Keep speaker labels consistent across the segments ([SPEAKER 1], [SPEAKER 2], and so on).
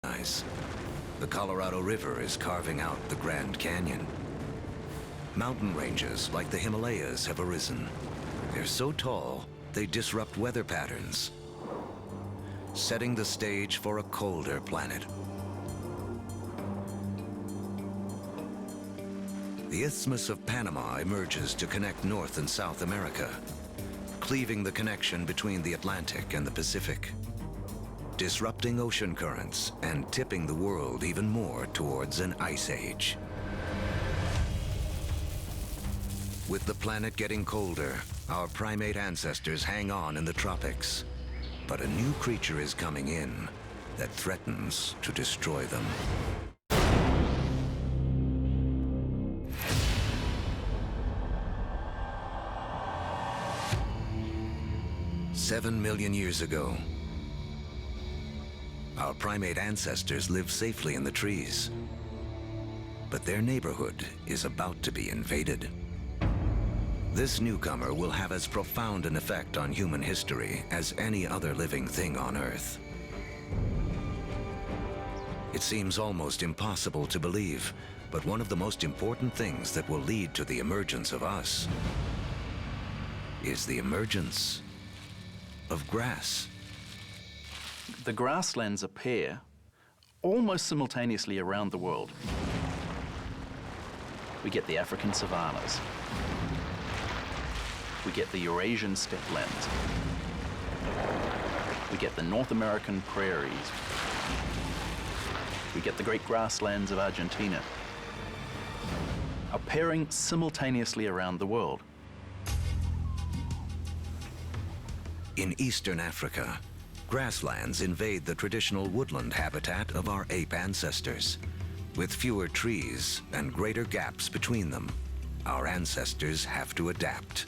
[SPEAKER 1] The Colorado River is carving out the Grand Canyon. Mountain ranges like the Himalayas have arisen. They're so tall, they disrupt weather patterns, setting the stage for a colder planet. The Isthmus of Panama emerges to connect North and South America, cleaving the connection between the Atlantic and the Pacific, disrupting ocean currents and tipping the world even more towards an ice age. With the planet getting colder, our primate ancestors hang on in the tropics. But a new creature is coming in that threatens to destroy them. 7 million years ago, our primate ancestors lived safely in the trees. But their neighborhood is about to be invaded. This newcomer will have as profound an effect on human history as any other living thing on Earth. It seems almost impossible to believe, but one of the most important things that will lead to the emergence of us is the emergence of grass.
[SPEAKER 2] The grasslands appear almost simultaneously around the world. We get the African savannas. We get the Eurasian steppelands. We get the North American prairies. We get the great grasslands of Argentina, appearing simultaneously around the world.
[SPEAKER 1] In eastern Africa, grasslands invade the traditional woodland habitat of our ape ancestors. With fewer trees and greater gaps between them, our ancestors have to adapt.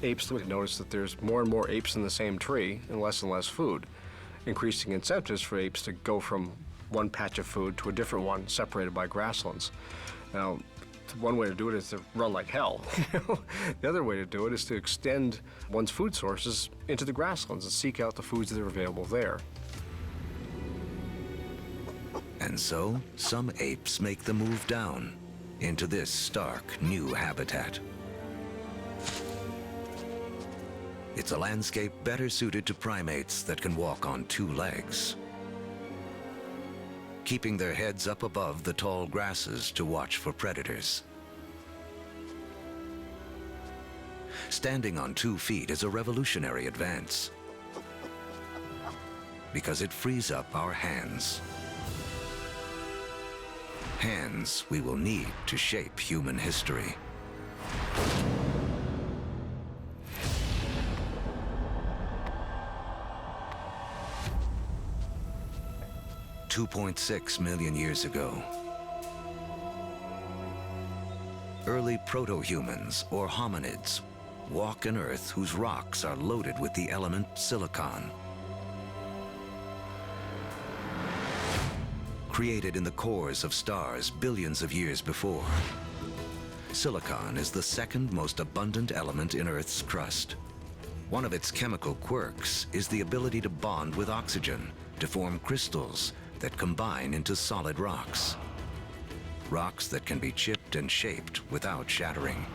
[SPEAKER 3] Apes would notice that there's more and more apes in the same tree and less food, increasing incentives for apes to go from one patch of food to a different one separated by grasslands. Now, one way to do it is to run like hell. The other way to do it is to extend one's food sources into the grasslands and seek out the foods that are available there.
[SPEAKER 1] And so, some apes make the move down into this stark new habitat. It's a landscape better suited to primates that can walk on 2 legs, keeping their heads up above the tall grasses to watch for predators. Standing on 2 feet is a revolutionary advance because it frees up our hands. Hands we will need to shape human history. $2.6 million years ago, early proto-humans, or hominids, walk an Earth whose rocks are loaded with the element silicon. Created in the cores of stars billions of years before, silicon is the second most abundant element in Earth's crust. One of its chemical quirks is the ability to bond with oxygen to form crystals that combine into solid rocks. Rocks that can be chipped and shaped without shattering.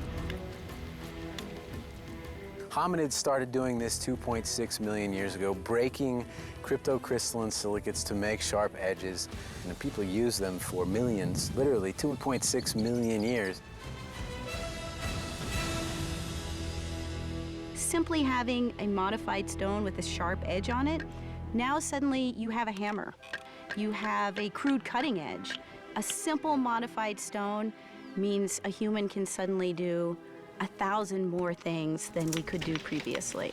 [SPEAKER 4] Hominids started doing this 2.6 million years ago, breaking cryptocrystalline silicates to make sharp edges, and people use them for millions, literally 2.6 million years.
[SPEAKER 5] Simply having a modified stone with a sharp edge on it, now suddenly you have a hammer. You have a crude cutting edge. A simple modified stone means a human can suddenly do 1,000 more things than we could do previously.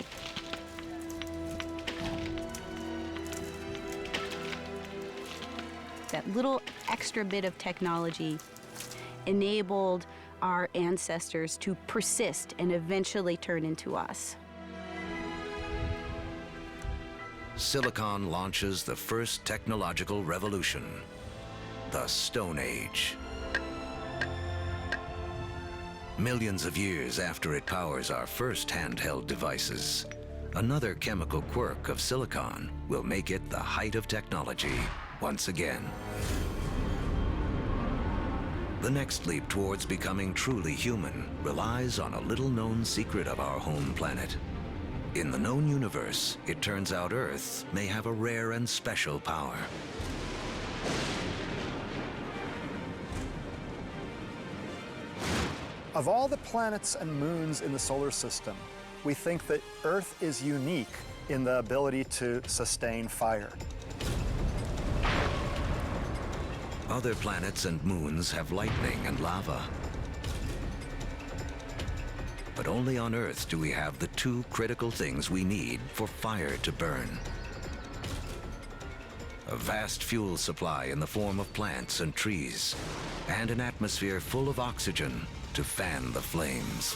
[SPEAKER 5] That little extra bit of technology enabled our ancestors to persist and eventually turn into us.
[SPEAKER 1] Silicon launches the first technological revolution, the Stone Age. Millions of years after it powers our first handheld devices, another chemical quirk of silicon will make it the height of technology once again. The next leap towards becoming truly human relies on a little-known secret of our home planet. In the known universe, it turns out Earth may have a rare and special power.
[SPEAKER 6] Of all the planets and moons in the solar system, we think that Earth is unique in the ability to sustain fire.
[SPEAKER 1] Other planets and moons have lightning and lava. But only on Earth do we have the two critical things we need for fire to burn. A vast fuel supply in the form of plants and trees, and an atmosphere full of oxygen to fan the flames.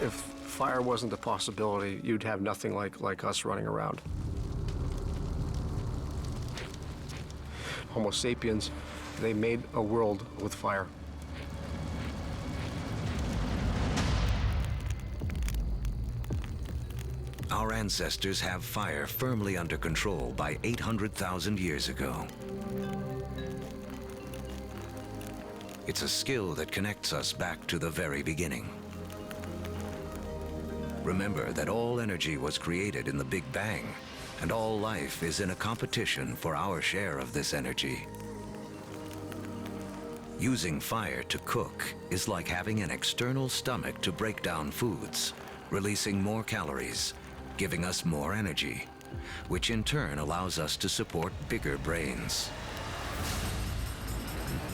[SPEAKER 3] If fire wasn't a possibility, you'd have nothing like us running around. Homo sapiens, they made a world with fire.
[SPEAKER 1] Our ancestors have fire firmly under control by 800,000 years ago. It's a skill that connects us back to the very beginning. Remember that all energy was created in the Big Bang, and all life is in a competition for our share of this energy. Using fire to cook is like having an external stomach to break down foods, releasing more calories, giving us more energy, which in turn allows us to support bigger brains.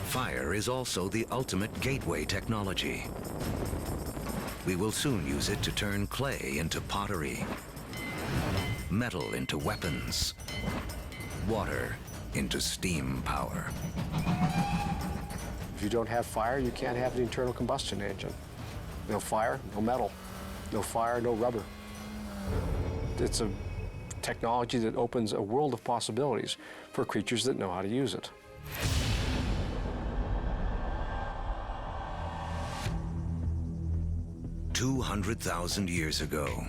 [SPEAKER 1] Fire is also the ultimate gateway technology. We will soon use it to turn clay into pottery, metal into weapons, water into steam power.
[SPEAKER 3] If you don't have fire, you can't have an internal combustion engine. No fire, no metal. No fire, no rubber. It's a technology that opens a world of possibilities for creatures that know how to use it.
[SPEAKER 1] "200,000 years ago,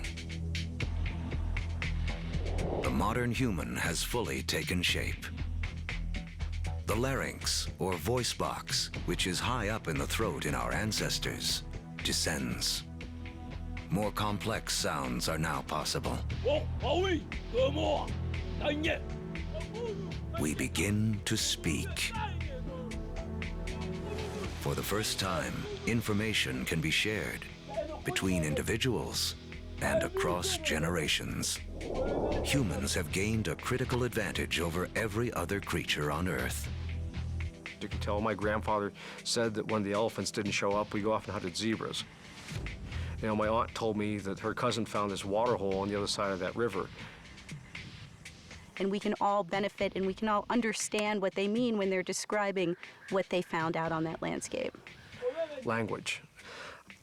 [SPEAKER 1] the modern human has fully taken shape. The larynx, or voice box, which is high up in the throat in our ancestors, descends. More complex sounds are now possible. We begin to speak. For the first time, information can be shared between individuals and across generations. Humans have gained a critical advantage over every other creature on Earth.
[SPEAKER 3] You can tell my grandfather said that when the elephants didn't show up, we go off and hunted zebras. You know, my aunt told me that her cousin found this water hole on the other side of that river.
[SPEAKER 5] And we can all benefit and we can all understand what they mean when they're describing what they found out on that landscape.
[SPEAKER 3] Language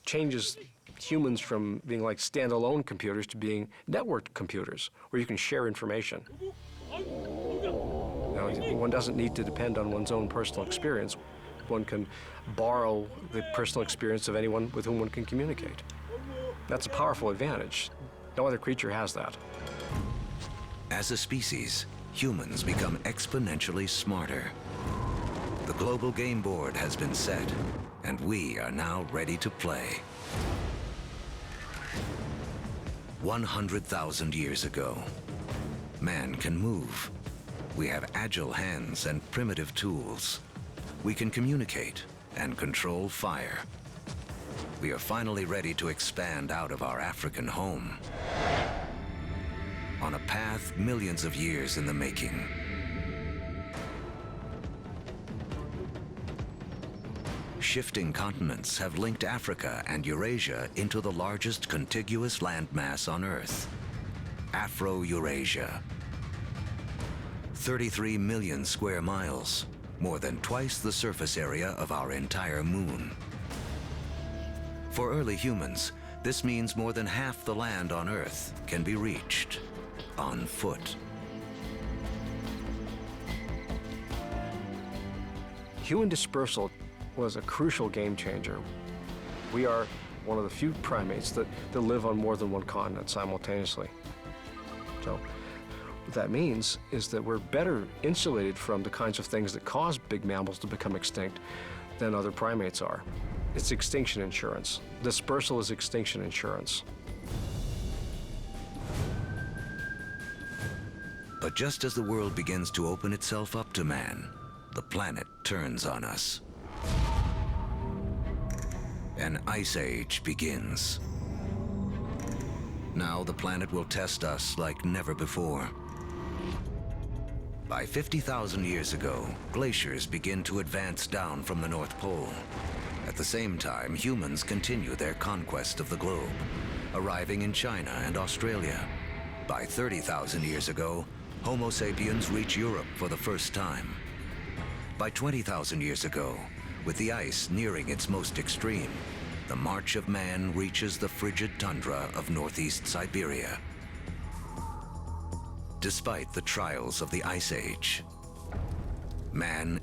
[SPEAKER 3] changes humans from being like standalone computers to being networked computers, where you can share information. You know, one doesn't need to depend on one's own personal experience. One can borrow the personal experience of anyone with whom one can communicate. That's a powerful advantage. No other creature has that.
[SPEAKER 1] As a species, humans become exponentially smarter. The global game board has been set, and we are now ready to play. 100,000 years ago, man can move. We have agile hands and primitive tools. We can communicate and control fire. We are finally ready to expand out of our African home on a path millions of years in the making. Shifting continents have linked Africa and Eurasia into the largest contiguous landmass on Earth, Afro-Eurasia. 33 million square miles, more than twice the surface area of our entire moon. For early humans, this means more than half the land on Earth can be reached on foot.
[SPEAKER 3] Human dispersal was a crucial game changer. We are one of the few primates that live on more than one continent simultaneously. So What that means is that we're better insulated from the kinds of things that cause big mammals to become extinct than other primates are. It's extinction insurance. Dispersal is extinction insurance.
[SPEAKER 1] But just as the world begins to open itself up to man, the planet turns on us. An ice age begins. Now the planet will test us like never before. By 50,000 years ago, glaciers begin to advance down from the North Pole. At the same time, humans continue their conquest of the globe, arriving in China and Australia. By 30,000 years ago, Homo sapiens reach Europe for the first time. By 20,000 years ago, with the ice nearing its most extreme, the march of man reaches the frigid tundra of northeast Siberia. Despite the trials of the Ice Age, man